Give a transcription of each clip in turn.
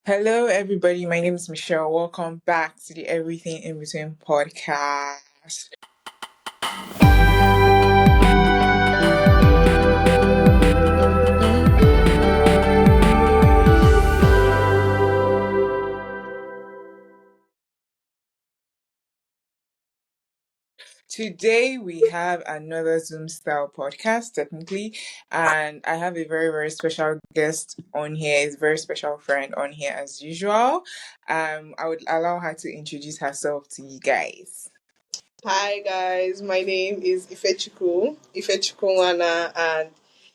Hello, everybody. My name is Michelle. Welcome back to the Everything in Between podcast. Today we have another Zoom style podcast, technically, and I have a very, very special guest on here. It's a very special friend on here as usual. I would allow her to introduce herself to you guys. Hi guys, my name is Ifechukwuwana, and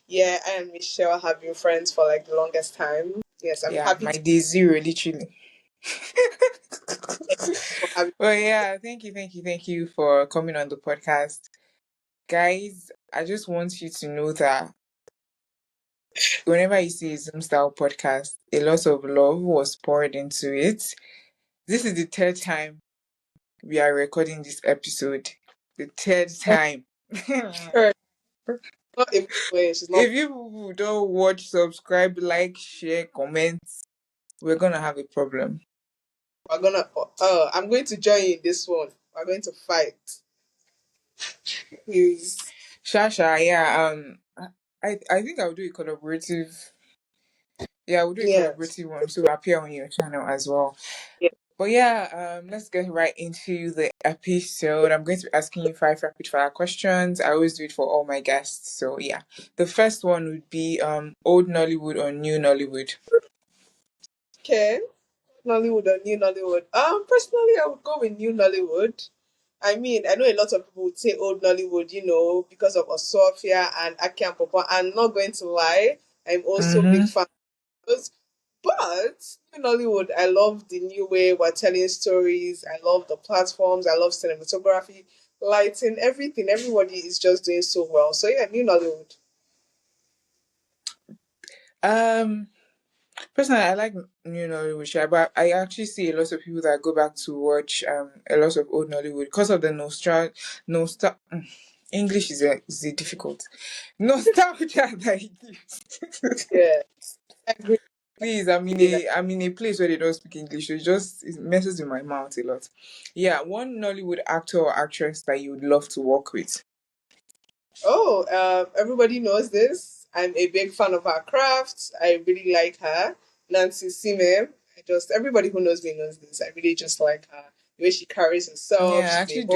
yeah, I and Michelle have been friends for like the longest time. Yes, I'm Yeah, happy my to day zero, literally. for having. Well, yeah, thank you for coming on the podcast. Guys, I just want you to know that whenever you see a Zoom style podcast, a lot of love was poured into it. This is the third time we are recording this episode. The third time. Her. Not a way. She's not. If you don't watch, subscribe, like, share, comment, we're gonna have a problem. We're gonna. I'm going to join you in this one. We're going to fight. Please. Shasha, yeah, I think I'll do a collaborative. Yeah, we'll do a Yes. collaborative one so appear on your channel as well. Yeah. But yeah, let's get right into the episode. I'm going to be asking you 5 rapid fire questions. I always do it for all my guests. So yeah. The first one would be old Nollywood or new Nollywood. Okay. Nollywood or new Nollywood? Personally, I would go with new Nollywood. I mean, I know a lot of people would say old Nollywood, because of Osofia and Aki and Papa. I'm not going to lie. I'm also a big Mm-hmm. fan of those. But in Nollywood, I love the new way we're telling stories. I love the platforms. I love cinematography, lighting, everything. Everybody is just doing so well. So yeah, new Nollywood. Um Personally I like new Nollywood show, but I actually see a lot of people that go back to watch a lot of old Nollywood because of the nostalgia. English is a difficult nostalgia that it gives. Yeah, I agree. Please, With that. I'm in a place where they don't speak English, so it messes with my mouth a lot. Yeah, one Nollywood actor or actress that you would love to work with. Oh, everybody knows this. I'm a big fan of her craft. I really like her. Nancy Sime. Everybody who knows me knows this. I really just like her. The way she carries herself. Yeah, I She's a actually do.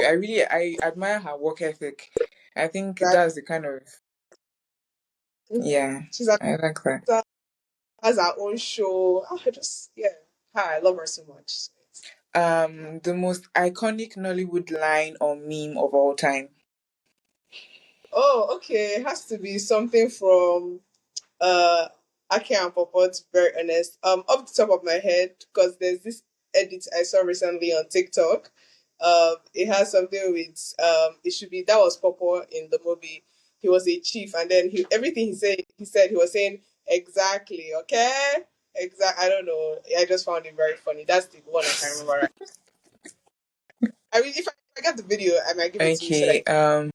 book. I admire her work ethic. I think that's the kind of yeah, She's a, I like that. has her own show. Yeah. Her, I love her so much. The most iconic Nollywood line or meme of all time. Oh, okay. It has to be something from uh Aki and Papa, to be very honest. Off the top of my head, because there's this edit I saw recently on TikTok. It has something with it should be that was Papa in the movie. He was a chief, and then everything he was saying exactly, okay? I don't know. I just found it very funny. That's the one I can remember. Right? I mean, if I get the video, I might give it to you so Okay. that.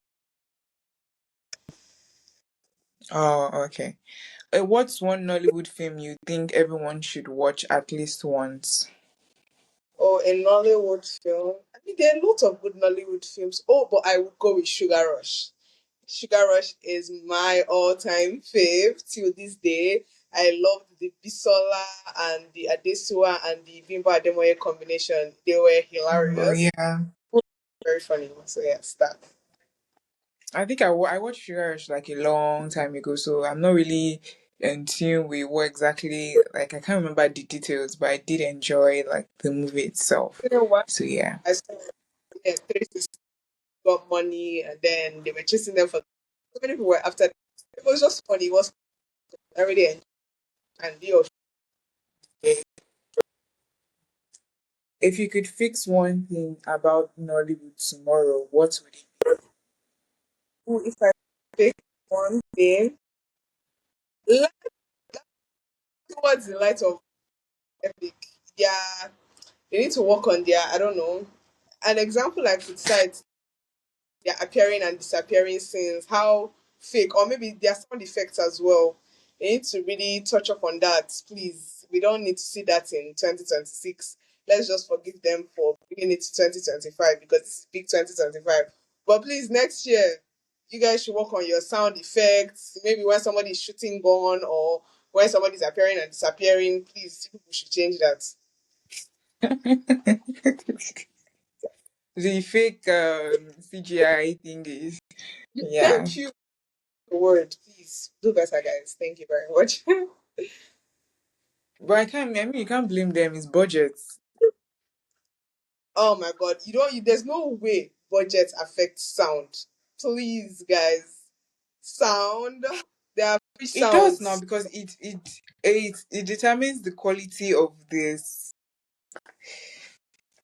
Oh, okay. What's one Nollywood film you think everyone should watch at least once? Or a Nollywood film. I mean, there are a lot of good Nollywood films. Oh, but I would go with Sugar Rush. Sugar Rush is my all-time fave till this day. I loved the Bisola and the Adesua and the Bimbo Ademoye combination. They were Oh hilarious. yeah. Very funny. So yes, that. I think I watched Sugar Rush like a long time ago, so I'm not really in tune with what exactly like I can't remember the details, but I did enjoy like the movie itself. You know what? So yeah. I saw three sisters got money and then they were chasing them for so many people were after them. It was just funny. It was I really enjoyed and the If you could fix one thing about Nollywood tomorrow, what would it be? if I pick one thing, light towards the light of epic. Yeah, they need to work on their, I don't know, an example I could cite their appearing and disappearing scenes, how fake, or maybe their sound effects as well. They need to really touch up on that, please. we don't need to see that in 2026. Let's just forgive them for bringing it to 2025 because it's big 2025. But please, next year, you guys should work on your sound effects. Maybe when somebody is shooting gun or when somebody's appearing and disappearing, please, people should change that. The fake CGI thing is, yeah. Thank you. Word, please do better, guys. Thank you very much. But I mean, you can't blame them. It's budgets. Oh my god, there's no way budget affects sound. Please, guys. Sound. There are free It does now sounds. because it determines the quality of this.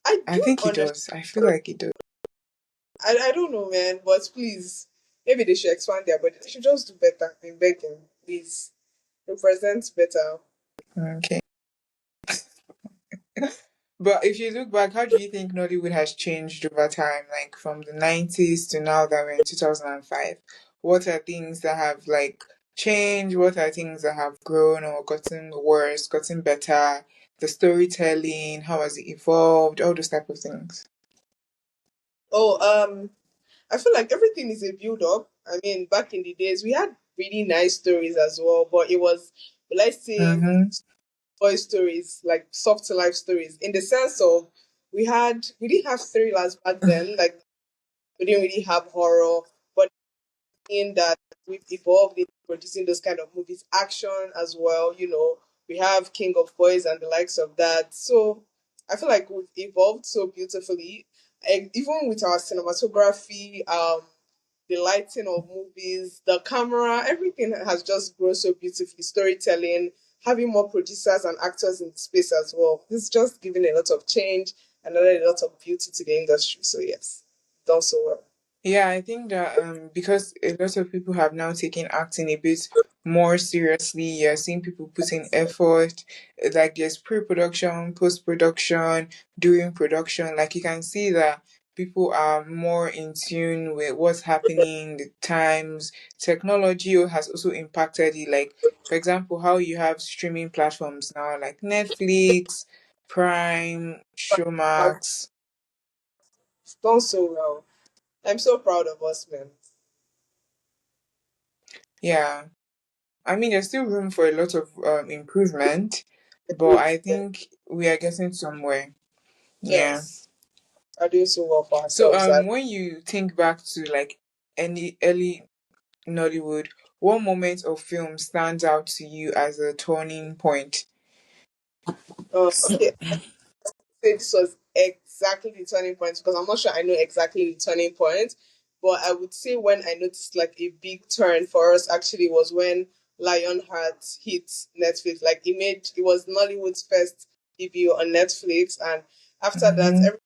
I I don't think it understand. does. I feel like it does. I don't know, man, but please, maybe they should expand their budget. They should just do better. I'm begging. Please. Represent better. Okay. But if you look back, how do you think Nollywood has changed over time? Like from the 90s to now that we're in 2005. What are things that have like changed? What are things that have grown or gotten worse, gotten better? The storytelling, how has it evolved? All those type of things. Oh, I feel like everything is a build up. I mean, back in the days, we had really nice stories as well, but it was, let's say, Mm-hmm. boy stories, like soft life stories, in the sense of we didn't have thrillers back then, like we didn't really have horror, but in that we've evolved in producing those kind of movies, action as well, we have King of Boys and the likes of that. So I feel like we've evolved so beautifully. And even with our cinematography, the lighting of movies, the camera, everything has just grown so beautifully. Storytelling, having more producers and actors in the space as well. It's just giving a lot of change and a lot of beauty to the industry. So yes, done so well. Yeah, I think that because a lot of people have now taken acting a bit more seriously, you're seeing people putting effort, like there's pre-production, post-production, during production. Like you can see that people are more in tune with what's happening, the times. Technology has also impacted it. Like, for example, how you have streaming platforms now, like Netflix, Prime, Have Showmax. done so well. I'm so proud of us, man. Yeah. I mean, there's still room for a lot of improvement, but I think we are getting somewhere. Yeah. Yes, are doing so well for So, ourselves. And when you think back to like any early Nollywood, what moment of film stands out to you as a turning point? okay, say this was exactly the turning point because I'm not sure I know exactly the turning point, but I would say when I noticed like a big turn for us actually was when Lionheart hit Netflix. Like it was Nollywood's first debut on Netflix, and after that, Mm-hmm. everyone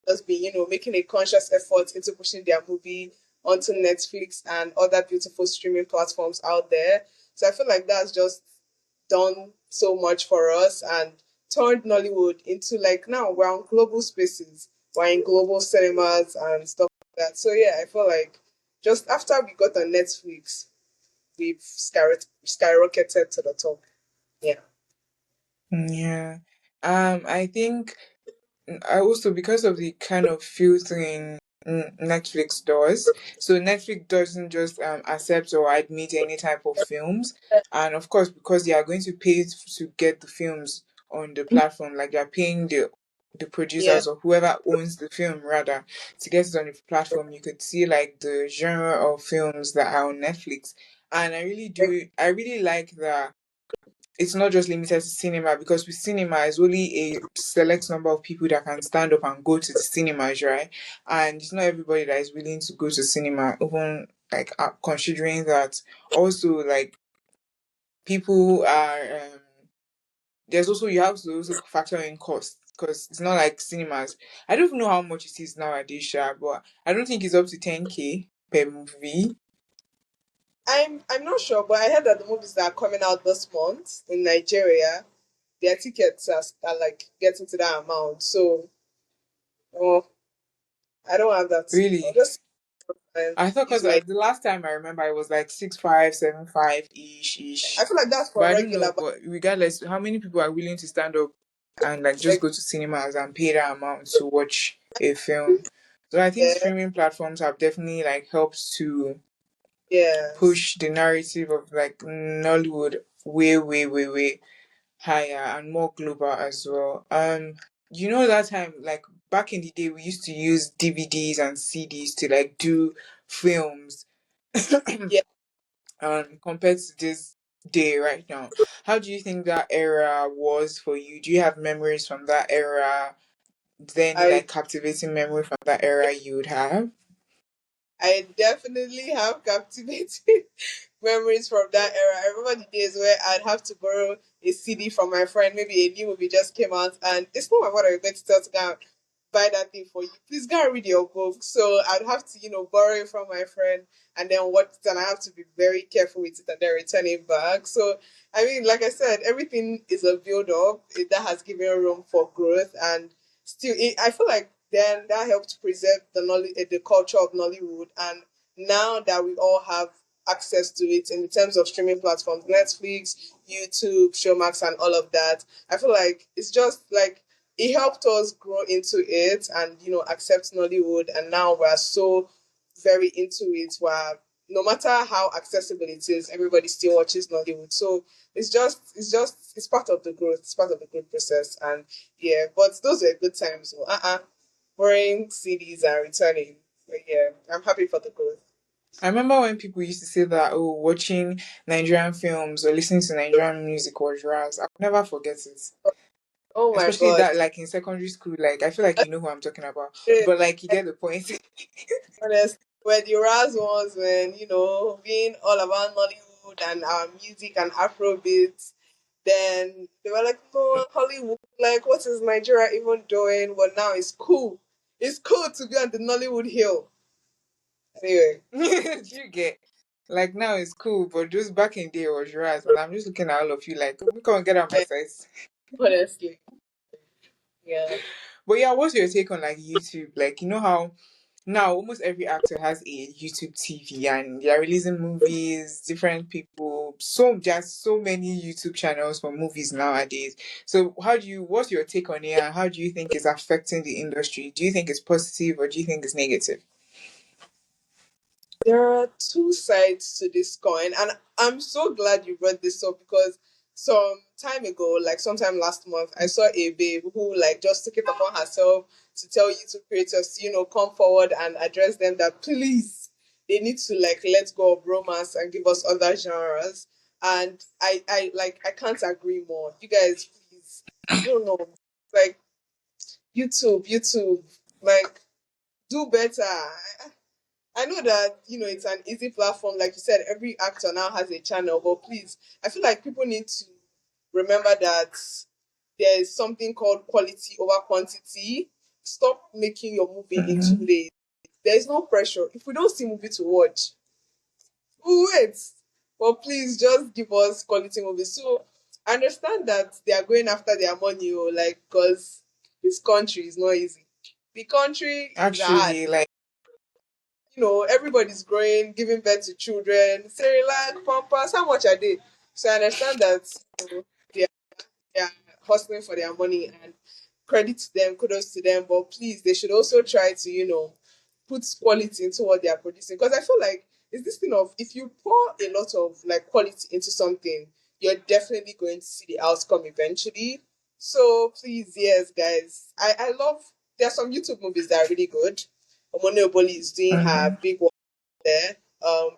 has been making a conscious effort into pushing their movie onto Netflix and other beautiful streaming platforms out there. So I feel like that's just done so much for us and turned Nollywood into like now we're on global spaces, we're in global cinemas and stuff like that. So yeah, I feel like just after we got on Netflix, we've skyrocketed to the top. Yeah. Yeah. I think I also because of the kind of filtering Netflix does. So Netflix doesn't just accept or admit any type of films, and of course because they are going to pay to get the films on the platform, like they're paying the Yeah. producers or whoever owns the film rather to get it on the platform. You could see like the genre of films that are on Netflix, and I really like that it's not just limited to cinema because with cinema it's only a select number of people that can stand up and go to the cinemas, right? And it's not everybody that is willing to go to cinema, even like considering that also like people are there's also you have to also factor in cost because it's not like cinemas. I don't know how much it is nowadays, Sha, but I don't think it's up to 10K per movie. I'm not sure, but I heard that the movies that are coming out this month in Nigeria, their tickets are like getting to that amount. So, oh, I don't have that. I'll Really? just I thought Use because my. the last time I remember it was like 6'5", 7'5" I ish. feel like that's for But I don't regular, know. but But regardless, how many people are willing to stand up and like just like, go to cinemas and pay that amount to watch a film? So I think yeah, streaming platforms have definitely like helped to yes, push the narrative of like Nollywood way, way, way, way higher and more global as well. That time, like back in the day, we used to use DVDs and CDs to like do films. yeah. Compared to this day right now, how do you think that era was for you? Do you have memories from that era? Is there any I like captivating memory from that era you would have? I definitely have captivating memories from that era. I remember the days where I'd have to borrow a CD from my friend. Maybe a new movie just came out, and it's not my mother going to tell to go and buy that thing for you. Please go and read your book. So I'd have to, borrow it from my friend and then watch it, and I have to be very careful with it and then return it back. So I mean, like I said, everything is a build up that has given room for growth, and still, I feel like then that helped preserve the culture of Nollywood. And now that we all have access to it in terms of streaming platforms, Netflix, YouTube, Showmax, and all of that, I feel like it's just like it helped us grow into it and accept Nollywood. And now we're so very into it. Where no matter how accessible it is, everybody still watches Nollywood. So it's part of the growth. It's part of the growth process. And yeah, but those were good times. So, borrowing CDs and returning. But yeah, I'm happy for the growth. I remember when people used to say that, oh, watching Nigerian films or listening to Nigerian music was ras. I'll never forget it. Oh my Especially god. that, like in secondary school, like I feel like you know who I'm talking about, Yeah, but like you get the point. honest. Where the Raz ones when, being all about Nollywood and our music and Afrobeats, then they were like, no, Hollywood, like what is Nigeria even doing? Well now it's cool. It's cool to be on the Nollywood hill. Anyway, Do you get? Like now it's cool, but just back in the day it was ras, and I'm just looking at all of you like, come on, get on my like, size. honestly. Yeah. But yeah, what's your take on like YouTube? Like, you know how now almost every actor has a YouTube TV and they're releasing movies, different people. So there's so many YouTube channels for movies nowadays. So what's your take on it and how do you think it's affecting the industry? Do you think it's positive or do you think it's negative? There are two sides to this coin, and I'm so glad you brought this up because some time ago, like sometime last month, I saw a babe who like just took it upon herself to tell YouTube creators to, come forward and address them that please they need to like let go of romance and give us other genres. And I can't agree more. You guys, please, I don't know, like YouTube, like do better. I know that it's an easy platform, like you said. Every actor now has a channel, but please, I feel like people need to remember that there is something called quality over quantity. Stop making your movie in Mm-hmm. 2 days. There is no pressure. If we don't see movie to watch, we'll wait. But please, just give us quality movies. So I understand that they are going after their money, like because this country is not easy. The country is hard. Actually, like, Everybody's growing, giving birth to children, Cerelac, Pampers, how much are they? So I understand that they, are, they are hustling for their money and credit to them, kudos to them, but please, they should also try to, put quality into what they are producing. Because I feel like it's this thing of if you pour a lot of like quality into something, you're definitely going to see the outcome eventually. So please, yes, guys, I love, there are some YouTube movies that are really good. Omonoboli is doing her mhm. big work there.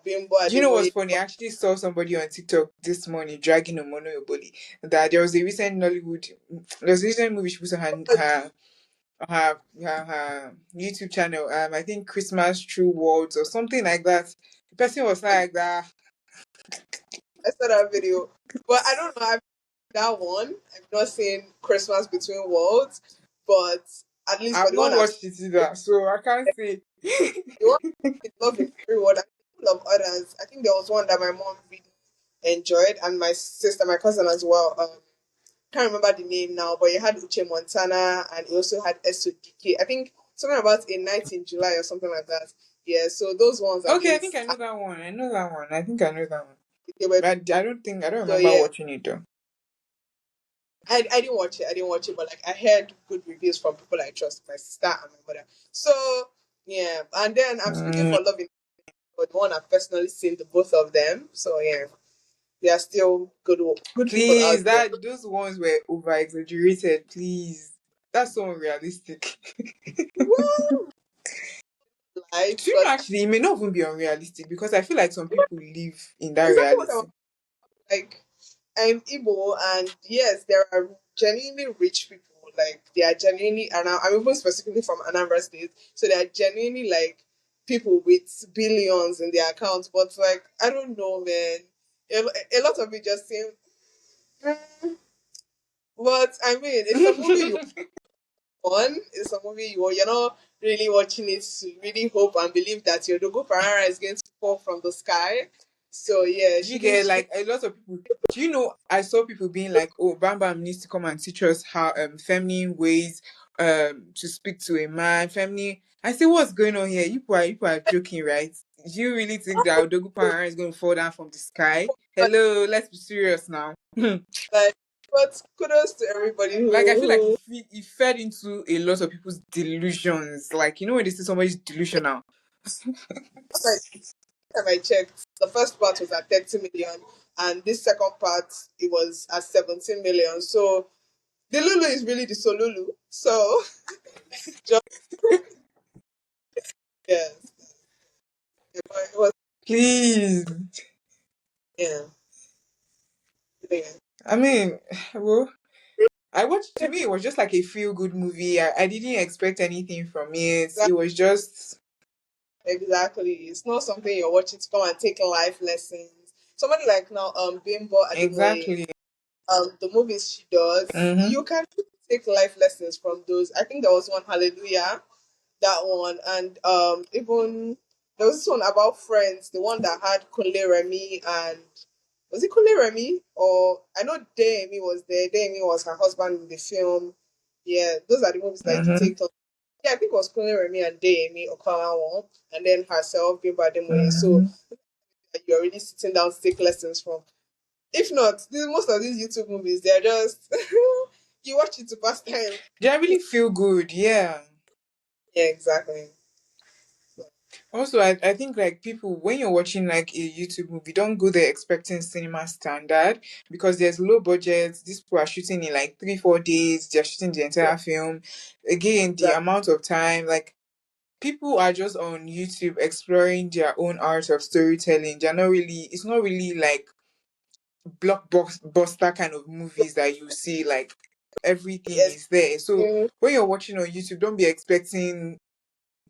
Bimbo Do you know what's Ademoye. funny? I actually saw somebody on TikTok this morning dragging Omono Yoboli. That there was a recent Nollywood, there was a recent movie she put on her YouTube channel. I think Christmas True Words or something like that. The person was like that. I saw that video, but I don't know. I've that one. I've not seen Christmas Between Worlds, but at least for I've the one not I've watched seen, it either, so I can't say. the one in Love in Everyone, and a couple of others. I think there was one that my mom really enjoyed, and my sister, my cousin as well. Can't remember the name now, but it had Uche Montana, and it also had SODK. I think something about a night in July or something like that. Yeah, so those ones at Okay, I think I least know that one. I know that one. I think I know that one. they were. But I don't So remember yeah, watching it though. I didn't watch it. I didn't watch it, but like I heard good reviews from people I trust, my sister and my mother. So yeah, and then I'm still looking Mm, for Love in but the one I've personally seen the both of them. So yeah, they are still good people please, out there. that those ones were over exaggerated. Please, that's so unrealistic. Well, life Do you because know actually it may not even be unrealistic because I feel like some people live in that exactly what I was reality. like. I'm Igbo, and yes, there are genuinely rich people. Like they are genuinely, and I'm even specifically from Anambra State, so they are genuinely like people with billions in their accounts. But like, I don't know, man. A lot of it just seem. mm, But I mean, it's a movie you want. It's a movie you're not really watching it to really hope and believe that your Dogo Parara is going to fall from the sky. So yeah, Do you get like a lot of people? Do you know? I saw people being like, "Oh, Bam Bam needs to come and teach us how feminine ways to speak to a man, feminine." I say, "What's going on here? You people are joking, right? Do you really think that Odogu Parara is going to fall down from the sky? Hello, let's be serious now." like, but kudos to everybody Like I feel like who he fed into a lot of people's delusions. Like you know when they see somebody's delusional. like time I checked, the first part was at 30 million, and this second part it was at 17 million. So the Lulu is really the Solulu. So just yes, it was Please, yeah, yeah. I mean, well, I watched. To me, it was just like a feel good movie. I didn't expect anything from it. It was just Exactly. It's not something you're watching to come and take life lessons. Somebody like now, Bimbo Ademoye, exactly. the movies she does, Mm-hmm. you can take life lessons from those. I think there was one Hallelujah, that one, and even there was this one about Friends, the one that had Kunle Remy and was it Kunle Remy or I know Demi was there. Demi was her husband in the film. Yeah, those are the movies that you Mm-hmm. take on. Yeah, I think it was Kunle Remy and Demi Okalawan, and then herself, Bimba Ademoye. So Mm-hmm. you're already sitting down to take lessons from. If not, most of these YouTube movies, they're just you watch it to pass time. I really feel good. Yeah. Yeah, exactly. Also, I think like people when you're watching like a YouTube movie, don't go there expecting cinema standard because there's low budget. These people are shooting in like 3 4 days. They're shooting the Yeah, entire film. Again, the exactly. amount of time like people are just on YouTube exploring their own art of storytelling. They're not really. It's not really like blockbuster kind of movies that you see. Like everything Yes. is there. So Mm, when you're watching on YouTube, don't be expecting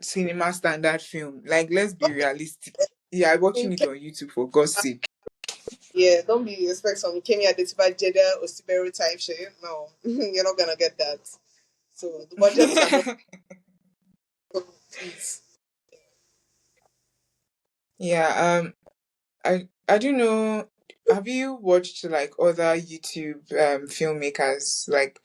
cinema standard film. Like let's be realistic. Yeah, I'm watching it on YouTube for God's sake. Yeah, don't be expect some Kenya Detiba Jeda or Siberu type shit. No, you're not gonna get that. So the budgets are not please. Yeah, I do know. Have you watched like other YouTube filmmakers like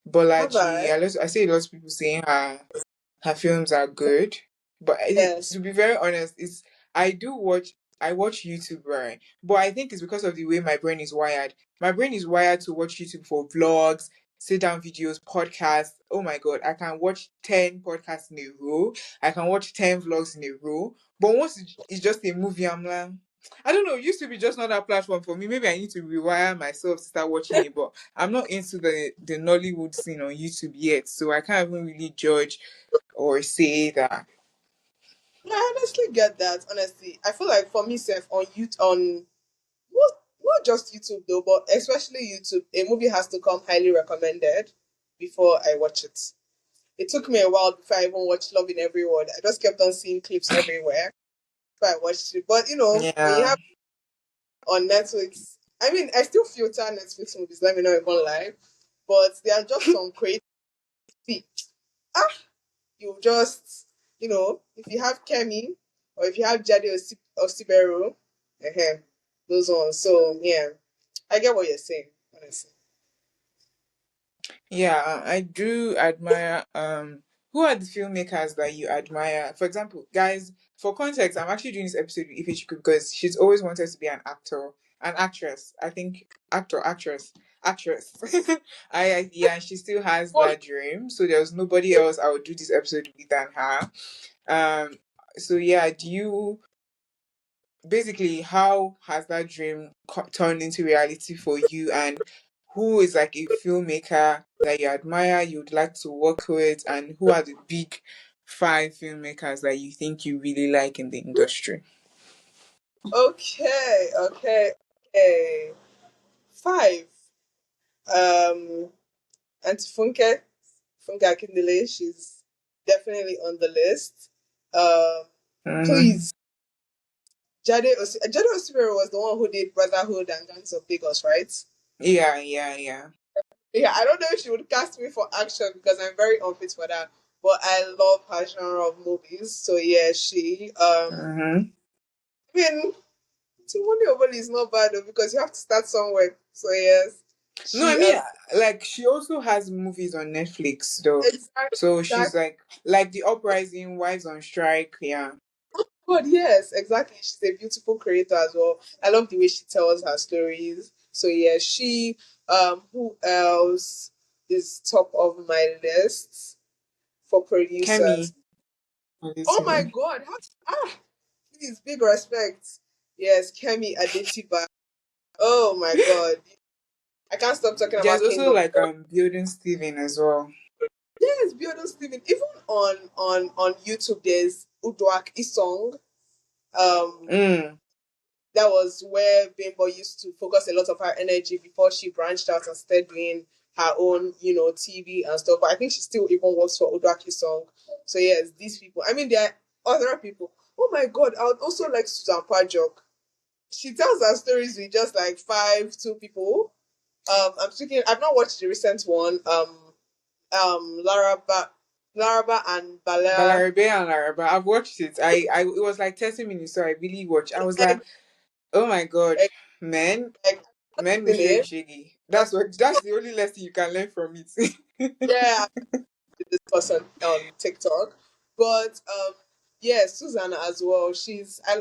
Have Bolaji? I? I see a lot of people saying her films are good, but Yes. to be very honest, it's I do watch I watch YouTube, right? But I think it's because of the way my brain is wired. My brain is wired to watch YouTube for vlogs, sit down videos, podcasts. Oh my god, I can watch 10 podcasts in a row. I can watch 10 vlogs in a row. But once it's just a movie, I'm like. I don't know. YouTube is just not that platform for me. Maybe I need to rewire myself to start watching it. But I'm not into the Nollywood scene on YouTube yet, so I can't even really judge or say that. I honestly get that. Honestly, I feel like for me, self on YouTube, on not just YouTube though, but especially YouTube, a movie has to come highly recommended before I watch it. It took me a while before I even watched Love in Every Word. I just kept on seeing clips everywhere before I watched it. But when you Yeah. have on Netflix, I mean, I still filter Netflix movies. Let me not even lie, but there are just some crazy. Ah, you just if you have Kemi or if you have Jadi Osiberu, those ones. So yeah, I get what you're saying. Honestly, Yeah, I do admire who are the filmmakers that you admire? For example, guys, for context, I'm actually doing this episode with Ife because she's always wanted to be an actor, an actress. I think actress. Yeah, she still has Well, that dream. So there's nobody else I would do this episode with than her. Um. So yeah, do you basically how has that dream turned into reality for you, and who is like a filmmaker that you admire, you'd like to work with, and who are the big five filmmakers that you think you really like in the industry? okay, okay, okay. Five. Um, Auntie Funke Akindele, she's definitely on the list. Um, Mm-hmm. please, Jade Osipero was the one who did Brotherhood and Gangs of Lagos, right? Yeah, yeah, yeah. Yeah, I don't know if she would cast me for action because I'm very unfit for that. But I love her genre of movies. So yeah, she Mm-hmm. I mean Timoni Oboli is not bad though because you have to start somewhere. So yes. No, I She mean, like she also has movies on Netflix though, so she's exactly. like the Uprising, Wives on Strike. Yeah. God, yes, exactly. She's a beautiful creator as well. I love the way she tells her stories. So yeah, she who else is top of my list for producers? Kemi, Oh my obviously. god, please big respect. Yes, Kemi Adetiba. Oh my god. I can't stop talking There's about King also of like Building Steven as well. Yes, Biodo Steven. Even on YouTube there's Uduak Isong. Um Mm. that was where Bimbo used to focus a lot of her energy before she branched out and started doing her own, TV and stuff. But I think she still even works for Odaki Song. So yes, these people. I mean, there are other people. Oh my god, I would also like Susan Pajok. She tells her stories with just like two people. I'm speaking. I've not watched the recent one. Laraba, Laraba and Balea. Balarabe and Laraba. I've watched it. It was like 30 minutes, so I really watched. I was like, Like, oh my god, like, men, like, men what's the Mushiri name? Shiggy. That's the only lesson you can learn from it. Yeah, this person on TikTok. But yeah, Susanna as well.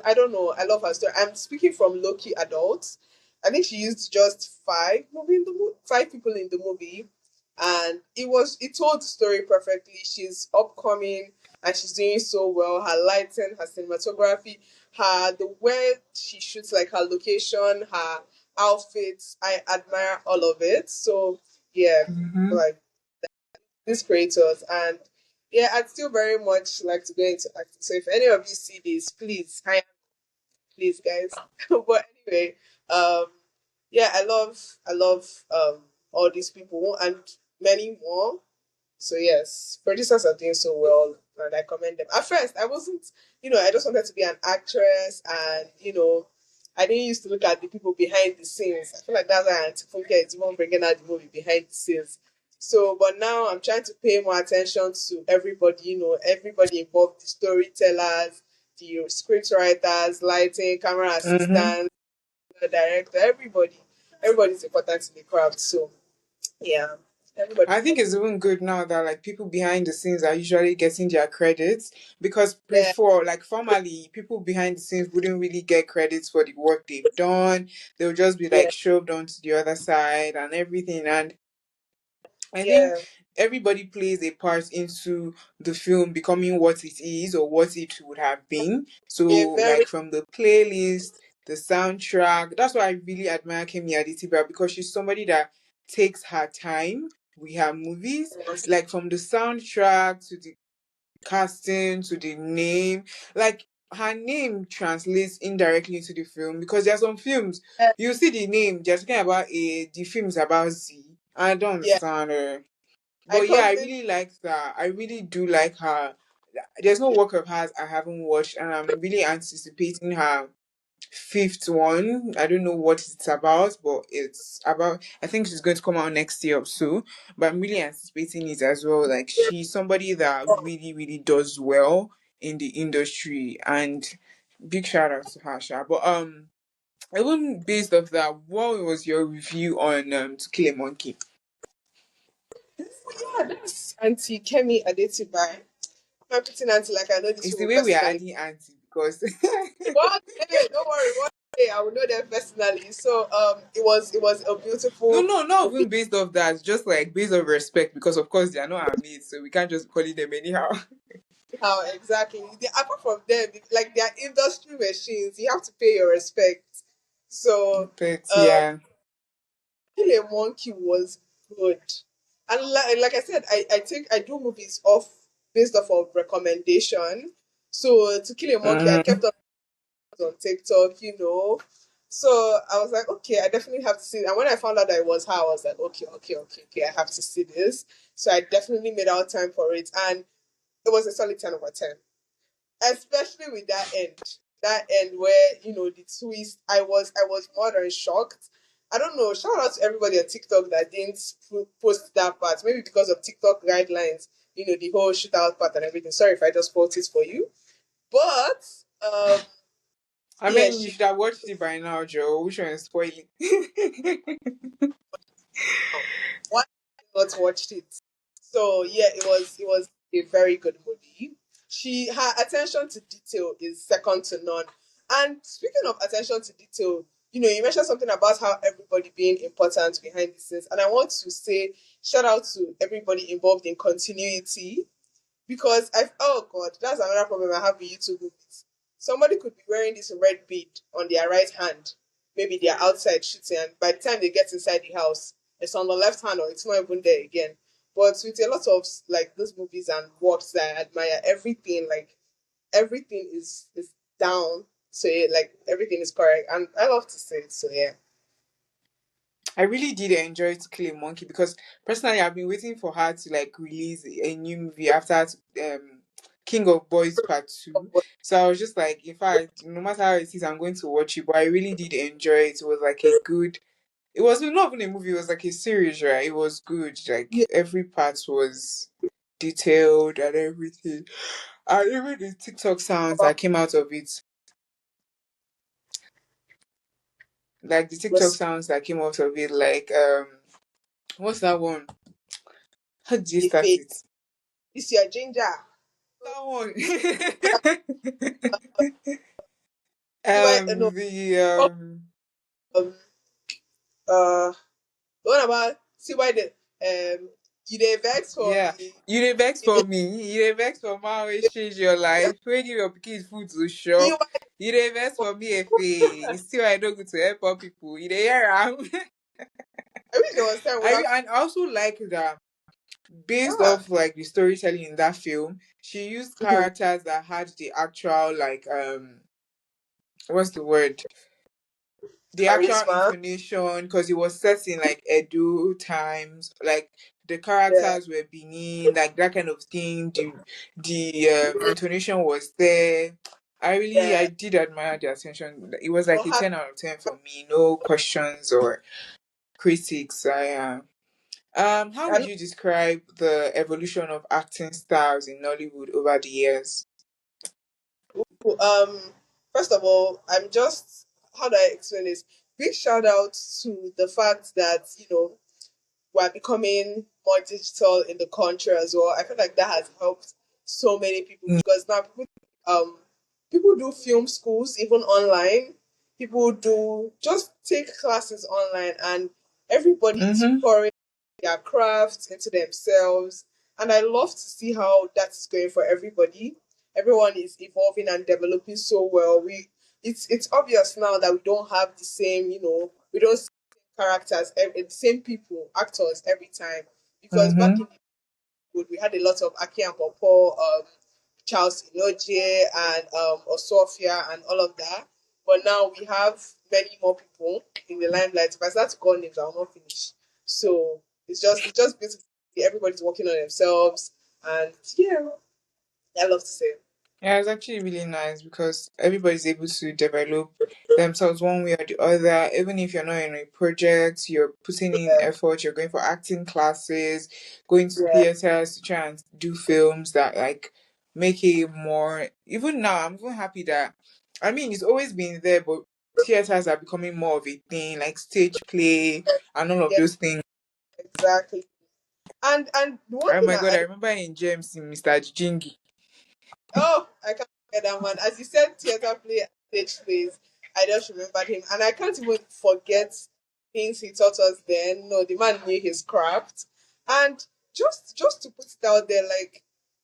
I don't know, I love her story. I'm speaking from Loki adults. I think she used just five people in the movie, and it told the story perfectly. She's upcoming and she's doing so well. Her lighting, her cinematography, the way she shoots, like her location, her outfits. I admire all of it. So yeah, Hmm. like these creators. And yeah, I'd still very much like to go into acting. So if any of you see this, please, hi, please, guys. But anyway, um, yeah, I love all these people and many more. So yes, producers are doing so well, and I commend them. At first, I wasn't, I just wanted to be an actress, and I didn't used to look at the people behind the scenes. I feel like that's why Auntie Funke is even bringing out the movie behind the scenes. So, but now I'm trying to pay more attention to everybody. Everybody involved: the storytellers, the script writers, lighting, camera Hmm. assistants, the director. Everybody's important in the craft. So, yeah, I everybody's think important. it's even good now that like people behind the scenes are usually getting their credits, because Yeah, before, like formerly, people behind the scenes wouldn't really get credits for the work they've done. They'll just be yeah, like shoved onto the other side and everything. And I think yeah. everybody plays a part into the film becoming what it is or what it would have been. So, A very like from the playlist, the soundtrack, that's why I really admire Kemi Aditiba, because she's somebody that takes her time with her movies, like from the soundtrack to the casting to the name. Like her name translates indirectly into the film, because there are some films you see the name, they're talking about the film is about Z. I don't yeah. understand her. I But yeah, I completely really like that. I really do like her. There's no work of hers I haven't watched, and I'm really anticipating her fifth one. I don't know what it's about, but it's about. I think she's going to come out next year or so. But I'm really anticipating it as well. Like she's somebody that really, really does well in the industry, and big shout out to her, Sha. But even based off that, what was your review on To Kill a Monkey? Oh yeah, that's Auntie Kemi Adetibai. My pretty auntie, like I know these It's the people way we are personally. adding anti because One day, don't worry, one day I will know them personally. So it was a no, beautiful no, not movie. even based off that, just like based on respect because of course they are not our mates, so we can't just call it them anyhow. How exactly? Apart from them, like they are industry machines. You have to pay your respect. So But um yeah. Kill a Monkey was good. And like I said, I think I do movies off based off of recommendation. So to Kill a Monkey, I Mm-hmm. kept on TikTok, So I was like, okay, I definitely have to see it. And when I found out that it was her, I was like, okay, I have to see this. So I definitely made out time for it. And it was a solid 10 over 10. Especially with that end. That end where, the twist, I was more than shocked. I don't know. Shout out to everybody on TikTok that didn't post that part. Maybe because of TikTok guidelines, the whole shootout part and everything. Sorry if I just spoiled it for you. But I yeah, mean, you she should have watched it by now, Joe. Which one is spoiling? why not watched it. So yeah, it was a very good movie. Her attention to detail is second to none. And speaking of attention to detail, you mentioned something about how everybody being important behind the scenes, and I want to say shout out to everybody involved in continuity because oh god, that's another problem I have with YouTube movies. Somebody could be wearing this red bead on their right hand. Maybe they're outside shooting, and by the time they get inside the house, it's on the left hand or it's not even there again. But with a lot of like those movies and works that I admire, everything is down. So yeah, like everything is correct, and I love to say it. So yeah, I really did enjoy To Kill a Monkey because personally I've been waiting for her to like release a new movie after King of Boys Part 2. So I was just like, in fact, no matter how it is, I'm going to watch it. But I really did enjoy it. It was like a good, it was not even a movie, it was like a series, right? It was good. Like yeah, every part was detailed and everything. And even the TikTok sounds that came out of it, like the TikTok was sounds that came out of it, like what's that one? How did you a start fake. it? It's your ginger. That one. See why? No. The Oh, um, uh, what about see why the you dey vex for yeah. me? You dey vex for me. You dey vex for my always change your life. When you your pikin food to See shop. why? You dey vex for me if you see why I don't go to help out people. You dey hear am. I wish there was time when And I also like that based ah off like the storytelling in that film, she used mhm, characters that had the actual like what's the word? The actual charisma. intonation because it was set in like Edo times, like the Yeah, characters were Benin, like that kind of thing. The intonation was there. I yeah. did admire the attention. It was like Or a have 10 out of 10 for me. No questions or critics. How would and you describe the evolution of acting styles in Nollywood over the years? um first of all, I'm just how do I explain this? Big shout out to the fact that we're becoming more digital in the country as well. I feel like that has helped so many people because now people do film schools even online. People do just take classes online and everybody is Mm-hmm. pouring their crafts into themselves. And I love to see how that is going for everybody. Everyone is evolving and developing so well. It's obvious now that we don't have the same, we don't characters, the same people, actors every time. Because back Mm-hmm. in the day, we had a lot of Aki and Popo, Charles Inoje, and Osofia, and all of that. But now we have many more people in the limelight. If I start to call names, I'll not finish. So it's just basically everybody's working on themselves, and yeah, I love to say. Yeah, it's actually really nice because everybody's able to develop themselves one way or the other. Even if you're not in a project, you're putting in effort, you're going for acting classes, going to Yeah, theaters to try and do films that like make it more. Even now, I'm even happy that, I mean, it's always been there, but theaters are becoming more of a thing, like stage play and all of yeah, those things. exactly. And the one Oh thing my god, I I remember in James in Mr. Jingy. oh, I can't forget that man. As you said, theater play, stage plays. I just remembered him, and I can't even forget things he taught us then. No, the man knew his craft, and just to put it out there, like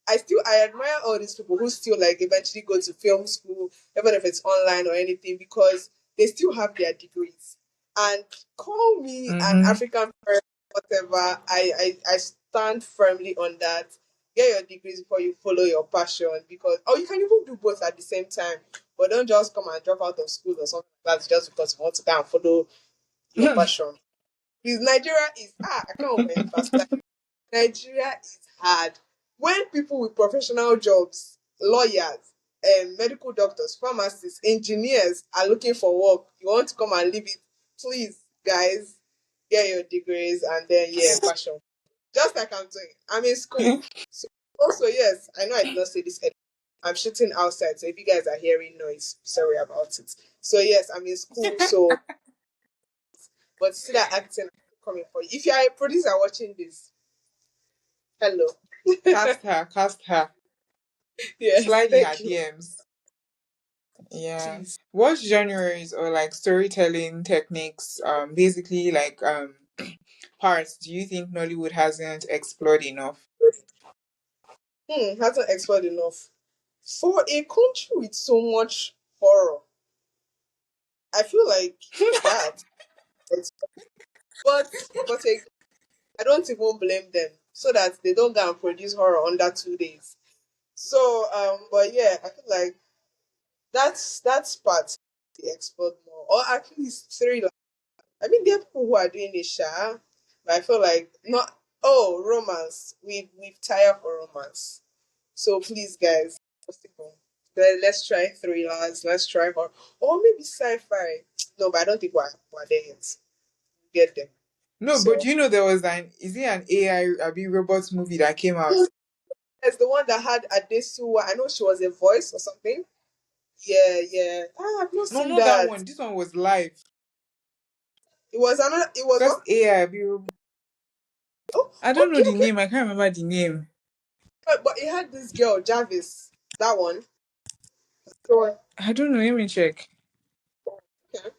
I admire all these people who still like eventually go to film school, even if it's online or anything, because they still have their degrees. And call me an Mm-hmm. African person, whatever. I stand firmly on that. Get your degrees before you follow your passion, because or you can even do both at the same time, but don't just come and drop out of school or something like that just because you want to go and follow your passion. Because Nigeria is I can't overemphasize. Nigeria is hard. When people with professional jobs, lawyers, medical doctors, pharmacists, engineers are looking for work, you want to come and leave it, please, guys, get your degrees and then yeah, passion. Just like I'm doing. I'm in school. So also, yes, I know I did not say this earlier. I'm shooting outside, so if you guys are hearing noise, sorry about it. So yes, I'm in school, so but see that acting coming for you. If you are a producer watching this, hello. Cast her. Yes, Slide in her thank you. DMs. Yeah. Please. What genres or like storytelling techniques, basically like parts do you think Nollywood hasn't explored enough? Hasn't explored enough. For a country with so much horror, I feel like that. But but again, I don't even blame them so that they don't go and produce horror under 2 days. So but yeah, I feel like that's part they explored more. Or at least thriller. I mean there are people who are doing it, but I feel like not romance. We've tired for romance. So please guys, possible. Let's try thrillers, let's try horror. Or maybe sci-fi. No, but I don't think we're there yet. Get them. No, but So you know there was is it an AI robots movie that came out? it's the one that had Adesu. I know she was a voice or something. Yeah, yeah. I've not No, seen not that that. one. This one was live. It was another. It was Just what? AI Oh, I don't know okay, the okay. name. I can't remember the name. But it had this girl Jarvis. That one. So I don't know. Let me check. okay.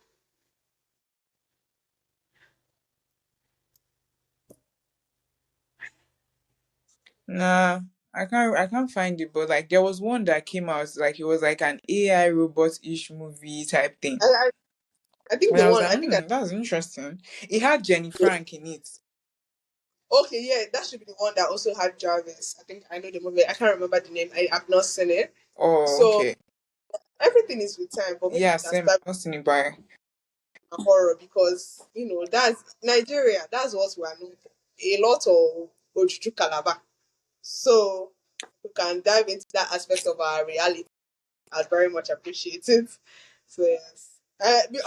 Nah, I can't find it. But like there was one that came out. Like it was like an AI robot-ish movie type thing. I, I I think And the I was one. like, I think I. that's interesting. It had Jenny Frank in it. Okay, yeah, that should be the one that also had Jarvis. I think I know the movie. I can't remember the name. I have not seen it. Oh, So okay. everything is with time, but maybe Yeah, we can same. start Not seen it by. with horror because that's Nigeria. That's what we are known for. A lot of Ojuju Calabar. So we can dive into that aspect of our reality. I'd very much appreciate it. So yes.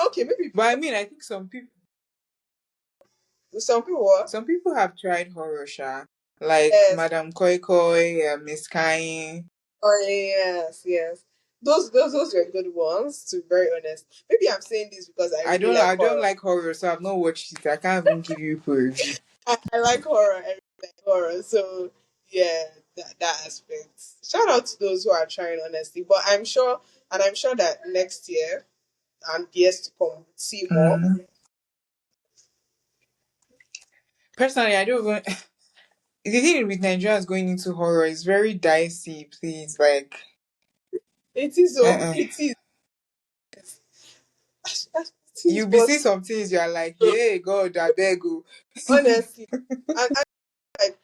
Okay, maybe But I mean, I think some people were. some people have tried horror, like Yes. Madame Koi Koi, Miss Kai. Oh yes, yes. Those were good ones. To be very honest, maybe I'm saying this because I I really don't know. like I don't horror. like horror, so I've not watched it. I can't even give you a review. I like horror. I really like horror. So yeah, that aspect. Shout out to those who are trying honestly. But I'm sure that next year and years to come, we'll see more. Mm. Personally, I don't even. The thing with Nigerians going into horror is very dicey. Please, like, It is so. uh-uh. It is. It is. You be But see some things you're like, hey God, I beg you. honestly, and like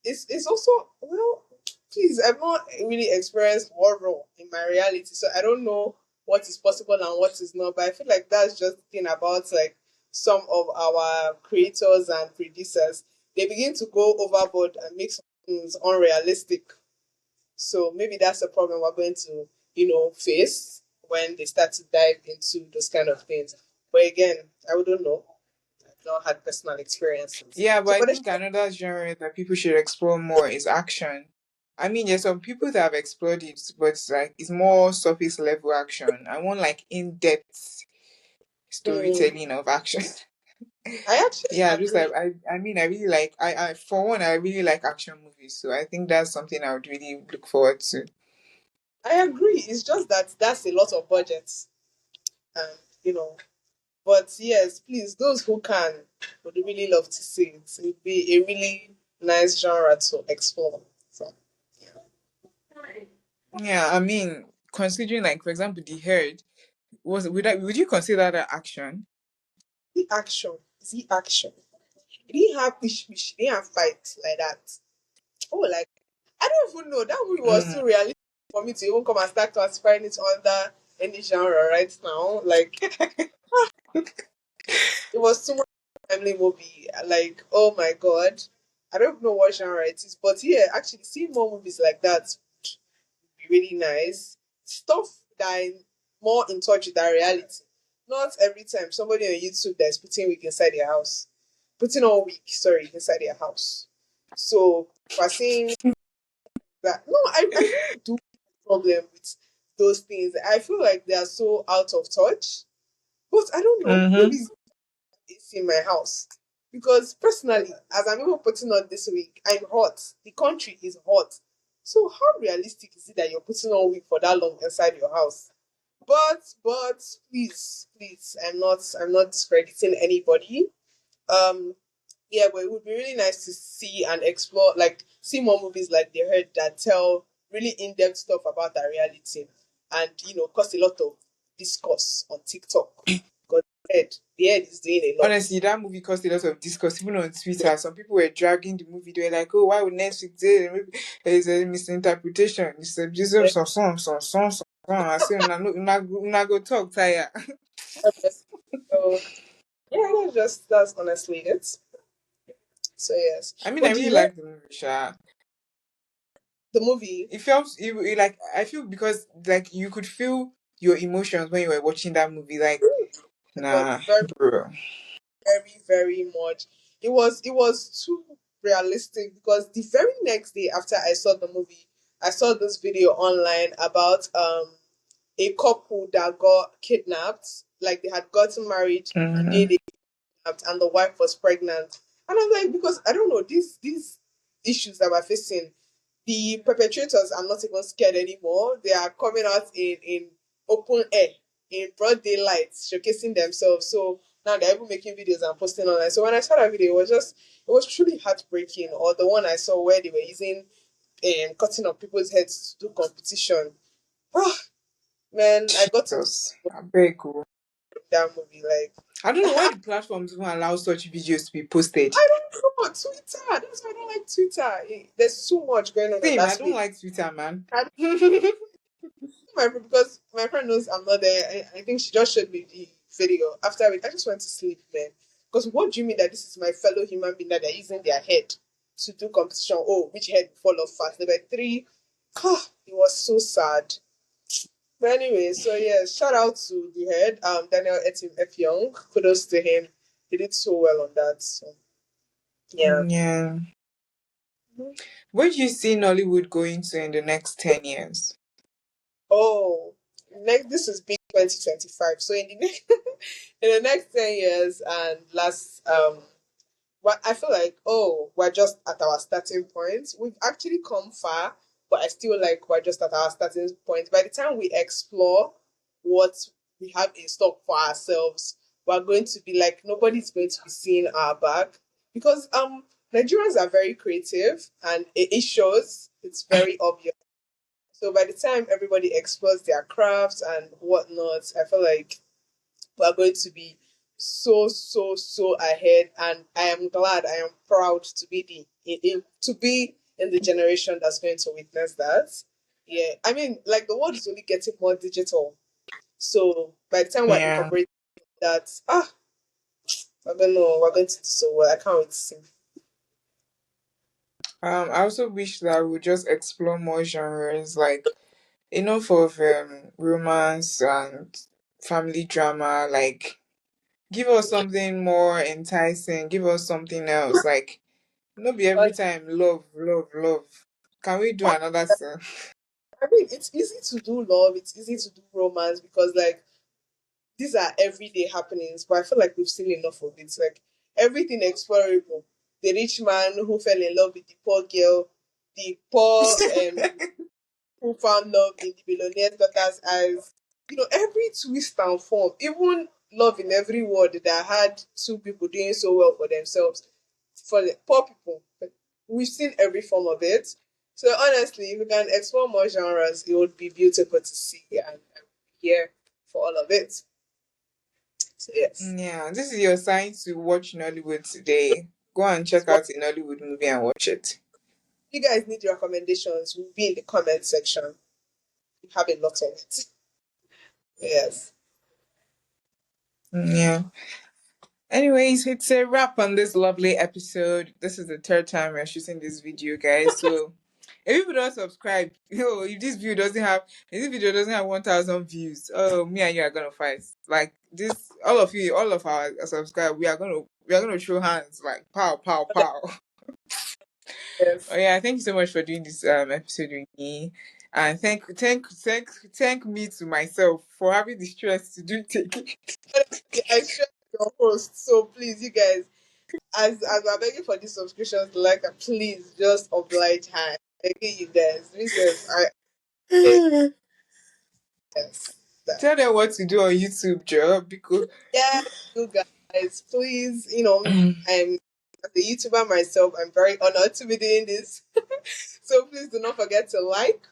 it's also well please I've not really experienced horror in my reality, so I don't know what is possible and what is not, but I feel like that's just the thing about like some of our creators and producers. They begin to go overboard and make some things unrealistic, so maybe that's a problem we're going to face when they start to dive into those kind of things. But again, I wouldn't know. I've not had personal experiences, Yeah, but so I but think another genre that people should explore more is action. I mean, there's some people that have explored it, but it's more surface level action. I want like in depth mm, storytelling of action. I actually Yeah, just like agree. I mean, I really like I for one, I really like action movies, so I think that's something I would really look forward to. I agree. It's just that that's a lot of budgets, and you know. But yes, please, those who can would really love to see it. It would be a really nice genre to explore. So yeah, Yeah, I mean, considering like for example, The Herd would you consider that action? the action, the action. It didn't have fish, it didn't have fights like that. Oh, like I don't even know. That movie was Mm. too realistic for me to even come and start classifying it under any genre right now. Like it was too much family movie. Like, oh my god. I don't know what genre it is. But yeah, actually seeing more movies like that would be really nice. Stuff that are more in touch with our reality. Not every time somebody on YouTube that's putting wig inside their house. Putting on wig, sorry, inside their house. So we're seeing that no, I really do have a problem with those things. I feel like they are so out of touch. But I don't know. Mm-hmm. Maybe it's in my house. Because personally, as I'm even putting on this week, I'm hot. The country is hot. So how realistic is it that you're putting on week for that long inside your house? But please, please, I'm not discrediting anybody. Um yeah, but it would be really nice to see and explore, like see more movies like The Herd that tell really in-depth stuff about our reality, and cause a lot of discourse on TikTok. Because the head is doing a lot. Honestly, that movie caused a lot of discourse, even on Twitter. Some people were dragging the movie. They were like, "Oh, why would Netflix say it? Maybe there's a misinterpretation? It's a Jesus or some." I say, "Una go talk, tire." So yeah, that's honestly it. So yes, I mean, I but really The Herd, like the movie, Sha. the movie, It felt like I feel because like you could feel your emotions when you were watching that movie. Like, it was nah, very bro. very very much. It was too realistic because the very next day after I saw the movie, I saw this video online about a couple that got kidnapped. Like they had gotten married the day Mm-hmm. they kidnapped, and the wife was pregnant. And I'm like, because I don't know these issues that we're facing, the perpetrators are not even scared anymore. They are coming out in open air, in broad daylight, showcasing themselves. So now they're even making videos and posting online. So when I saw that video, it was truly heartbreaking. Or the one I saw where they were using cutting off people's heads to do competition. Ah, man, I got to Jesus, I beg you. that movie. Like, I don't know why the platforms even allow such videos to be posted. I don't know Twitter. That's why I don't like Twitter. There's so much going on Same, that I don't space. like Twitter, man. I don't because my friend knows I'm not there. I think she just showed me the video. After it, I just went to sleep, man. Because what do you mean that this is my fellow human being that they're using their head to do competition? Oh, which head will fall off fast? There were three. It was so sad. But anyway, so yeah, shout out to the head, Daniel Etim F. Young. Kudos to him. He did so well on that. So yeah. Yeah. Where do you see Nollywood going to in the next 10 years? Oh, next this is big 2025. So in the next in the next 10 years and last but I feel like, oh, we're just at our starting point. We've actually come far, but I still like we're just at our starting point. By the time we explore what we have in stock for ourselves, we're going to be like nobody's going to be seeing our back because Nigerians are very creative and it shows. It's very obvious. So by the time everybody explores their crafts and whatnot, I feel like we're going to be so ahead, and I am glad, I am proud to be to be in the generation that's going to witness that. Yeah, I mean, like the world is only getting more digital, so by the time we're Yeah. incorporating that, we're going to do so well. I can't wait to see. I also wish that we would just explore more genres, like enough of romance and family drama. Like, give us something more enticing. Give us something else. Like, not be every But time love, love, love. Can we do another thing? I mean, it's easy to do love, it's easy to do romance because like these are everyday happenings, but I feel like we've seen enough of it. Like everything explorable. The rich man who fell in love with the poor girl, the poor who found love in the billionaire's daughter's eyes. Every twist and form, even love in every word that had two people doing so well for themselves, for the poor people. We've seen every form of it. So honestly, if we can explore more genres, it would be beautiful to see and hear for all of it. So yes. Yeah, this is your sign to watch Nollywood today. Go and check out a Nollywood movie and watch it. If you guys need recommendations, will be in the comment section. We have a lot of it. Yes. Yeah. Anyways, it's a wrap on this lovely episode. This is the third time we're shooting this video, guys. So if people don't subscribe, if this video doesn't have 1,000 views, oh, me and you are gonna fight. Like this, all of our subscribe, we are gonna throw hands like pow, pow, pow. Oh Yes. yeah, thank you so much for doing this episode with me. And thank me to myself for having the stress to do take. Honestly, I share your host, so please, you guys, as we're begging for these subscriptions, like, please just oblige her. Begging you guys. Listen, yes. Tell them what to do on YouTube, Joe, because Yeah, you guys, please, I'm as a YouTuber myself, I'm very honored to be doing this. So please do not forget to like,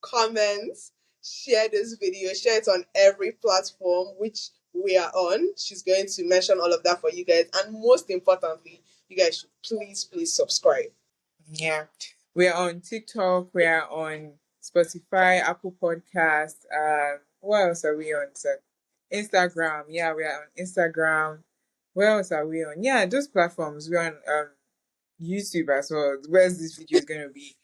comment, share this video, share it on every platform which we are on. She's going to mention all of that for you guys. And most importantly, you guys should please subscribe. yeah, we are on TikTok, we are on Spotify, Apple Podcast. What else are we on? So, Instagram. Yeah, we are on Instagram. Where else are we on? Yeah, those platforms. We're on YouTube as well. Where's this video is gonna be?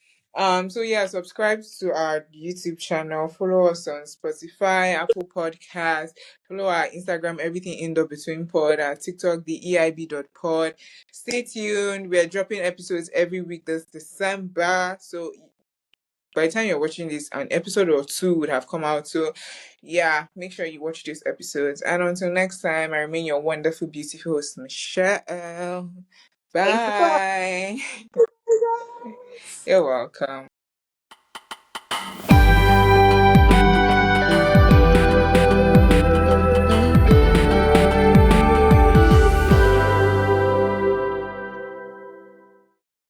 So yeah, subscribe to our YouTube channel, follow us on Spotify, Apple Podcasts, follow our Instagram, everything in the between pod, our TikTok, the EIB.pod. Stay tuned. We are dropping episodes every week this December. So by the time you're watching this, an episode or two would have come out. So yeah, make sure you watch these episodes. And until next time, I remain your wonderful, beautiful host, Michelle. Thank you for Bye. having us. You're welcome.